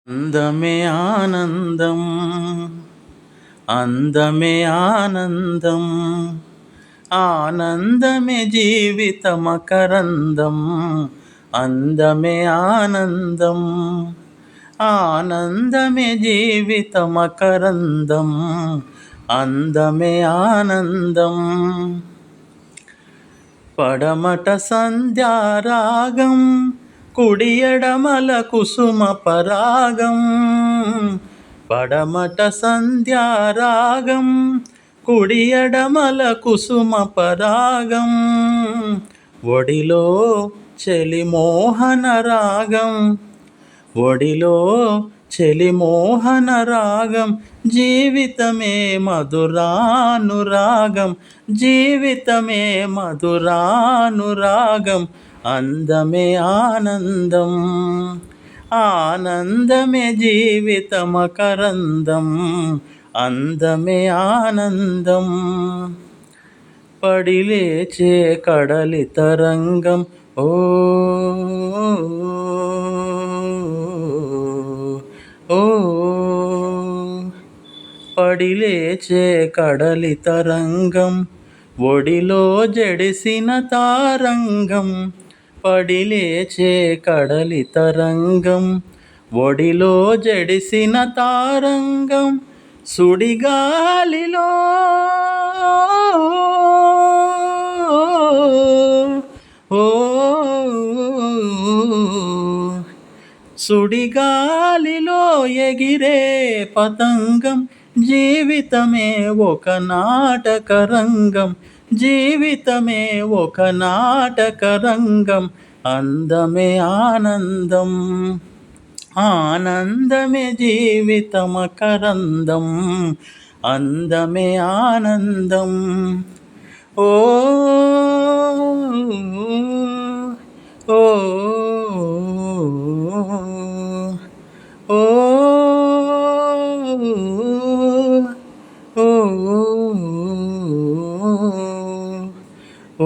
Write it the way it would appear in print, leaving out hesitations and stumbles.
అందమే ఆనందం, అందమే ఆనందం, ఆనందమే జీవితమకరందం. అందమే ఆనందం, ఆనందమే జీవితమకరందం. అందమే ఆనందం. పడమట సంధ్యారాగం, కుడి ఎడమల కుసుమ పరాగం. పడమట సంధ్యారాగం, కుడి ఎడమల కుసుమ పరాగం. ఒడిలో చెలిమోహన రాగం, ఒడిలో చెలిమోహన రాగం. జీవితమే మధురానురాగం, జీవితమే మధురానురాగం. అందమే ఆనందం, ఆనందమే జీవితమకరందం. అందమే ఆనందం. పడిలేచే కడలి తరంగం, ఓ ఓ పడిలేచే కడలి తరంగం. ఒడిలో జడిసిన తారంగం, పడిలేచే కడలి తరంగం. ఒడిలో జడిసిన తారంగం. సుడిగాలిలో ఓ సుడిగాలిలో ఎగిరే పతంగం. జీవితమే ఒక నాటకరంగం, జీవితమే ఒక నాటకరంగం. అందమే ఆనందం, ఆనందమే జీవితమకరందం. అందమే ఆనందం. ఓ ఓ ఓ ఓ ఓ